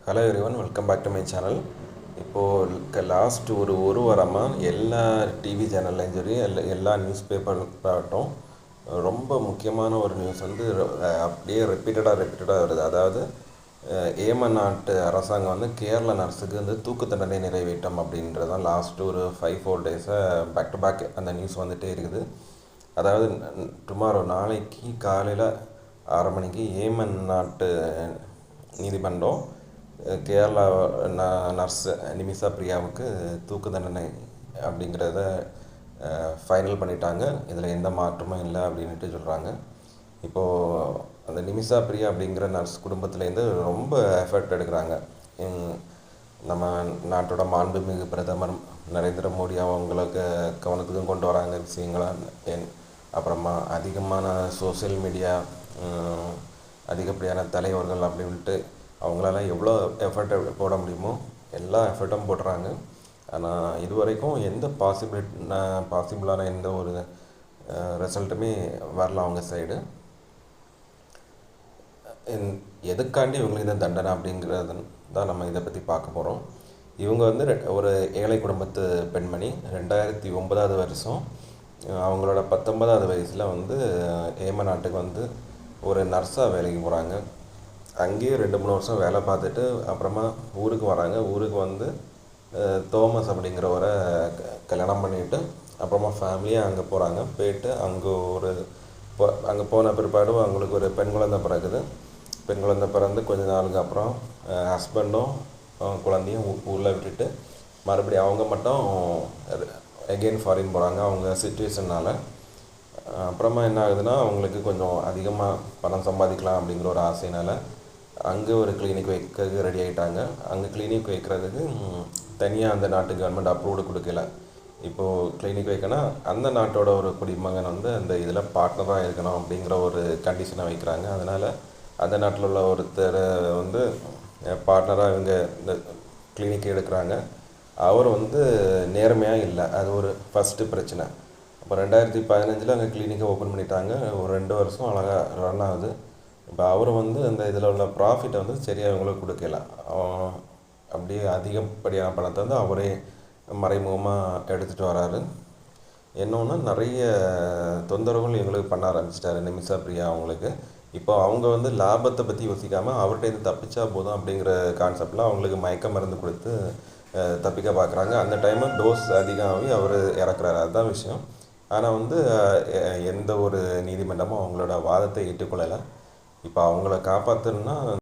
Hello everyone, welcome back to my channel. இப்போது last ஒரு வாரமாக எல்லா டிவி சேனல்லையும் சரி எல்லா நியூஸ் பேப்பராகட்டும் ரொம்ப முக்கியமான ஒரு நியூஸ் வந்து அப்படியே ரிப்பீட்டடாக வருது. அதாவது ஏமன் நாட்டு அரசாங்கம் வந்து கேரள நர்ஸுக்கு வந்து தூக்கு தண்டனை நிறைவேற்றம் அப்படின்றதான் லாஸ்ட்டு ஒரு 5-4 டேஸாக பேக் டு பேக் அந்த நியூஸ் வந்துகிட்டே இருக்குது. அதாவது டுமாரோ நாளைக்கு காலையில் 6 மணிக்கு ஏமன் நாட்டு நீதிமன்றம் கேரளா நர்ஸ் நிமிஷா பிரியாவுக்கு தூக்கு தண்டனை அப்படிங்கிறத ஃபைனல் பண்ணிட்டாங்க. இதில் எந்த மாற்றமும் இல்லை அப்படின்ட்டு சொல்கிறாங்க. இப்போது அந்த நிமிஷா பிரியா அப்படிங்கிற நர்ஸ் குடும்பத்துலேருந்து ரொம்ப எஃபர்ட் எடுக்கிறாங்க. நம்ம நாட்டோட மாண்புமிகு பிரதமர் நரேந்திர மோடி அவங்களுக்கு கவனத்துக்கும் கொண்டு வராங்க விஷயங்களா. அப்புறமா அதிகமான சோசியல் மீடியா அதிகப்படியான தலைவர்கள் அப்படின்ட்டு அவங்களால எவ்வளோ எஃபர்ட் போட முடியுமோ எல்லா எஃபர்ட்டும் போடுறாங்க. ஆனால் இது வரைக்கும் எந்த பாசிபிளான எந்த ஒரு ரிசல்ட்டுமே வரல அவங்க சைடு. எதுக்காண்டி இவங்களுக்கு இந்த தண்டனை அப்படிங்கிறது தான் நம்ம இதை பற்றி பார்க்க போகிறோம். இவங்க வந்து ஒரு ஏழை குடும்பத்து பெண்மணி. 2009 வருஷம் அவங்களோட 19வது வயசில் வந்து ஏமன் நாட்டுக்கு வந்து ஒரு நர்ஸாக வேலைக்கு போகிறாங்க. அங்கேயே 2-3 வருஷம் வேலை பார்த்துட்டு அப்புறமா ஊருக்கு வராங்க. ஊருக்கு வந்து தோமஸ் அப்படிங்கிறவரை கல்யாணம் பண்ணிவிட்டு அப்புறமா ஃபேமிலியாக அங்கே போகிறாங்க. போயிட்டு அங்கே போன பிற்பாடு அவங்களுக்கு ஒரு பெண் குழந்தை பிறகுது. பெண் குழந்தை பிறந்து கொஞ்ச நாளுக்கு அப்புறம் ஹஸ்பண்டும் குழந்தையும் ஊரில் விட்டுட்டு மறுபடியும் அவங்க மட்டும் எகெயின் ஃபாரின் போகிறாங்க அவங்க சிச்சுவேஷனால். அப்புறமா என்ன ஆகுதுன்னா, அவங்களுக்கு கொஞ்சம் அதிகமாக பணம் சம்பாதிக்கலாம் அப்படிங்கிற ஒரு ஆசையினால் அங்கே ஒரு கிளினிக் வைக்கிறதுக்கு ரெடி ஆகிட்டாங்க. அங்கே கிளினிக் வைக்கிறதுக்கு தனியாக அந்த நாட்டு கவர்மெண்ட் அப்ரூவ்டு கொடுக்கல. இப்போது கிளினிக் வைக்கணும் அந்த நாட்டோட ஒரு குடிமகன் வந்து அந்த இதில் பார்ட்னராக இருக்கணும் அப்படிங்கிற ஒரு கண்டிஷனை வைக்கிறாங்க. அதனால் அந்த நாட்டில் உள்ள ஒருத்தர் வந்து பார்ட்னராக இவங்க இந்த கிளினிக் எடுக்கிறாங்க. அவர் வந்து நேர்மையாக இல்லை, அது ஒரு ஃபஸ்ட்டு பிரச்சனை. அப்போ 2015 அங்கே கிளினிக்கை ஓப்பன் பண்ணிட்டாங்க. ஒரு 2 வருஷம் அழகாக ரன் ஆகுது. இப்போ அவர் வந்து அந்த இதில் உள்ள ப்ராஃபிட்டை வந்து சரியாக இவங்களுக்கு கொடுக்கல. அப்படியே அதிகப்படியான பணத்தை வந்து அவரே மறைமுகமாக எடுத்துகிட்டு வராரு. என்னொன்று நிறைய தொந்தரவுகள் இவங்களுக்கு பண்ண ஆரம்பிச்சிட்டாரு நிமிஷா பிரியா அவங்களுக்கு. இப்போ அவங்க வந்து லாபத்தை பற்றி யோசிக்காமல் அவர்கிட்ட தப்பிச்சா போதும் அப்படிங்கிற கான்செப்டில் அவங்களுக்கு மயக்க மருந்து கொடுத்து தப்பிக்க பார்க்குறாங்க. அந்த டைமு டோஸ் அதிகமாகி அவர் இறக்குறாரு, அதுதான் விஷயம். ஆனால் வந்து எந்த ஒரு நீதிமன்றமும் அவங்களோட வாதத்தை ஏற்றுக்கொள்ளலை. இப்போ அவங்கள காப்பாற்றணுன்னா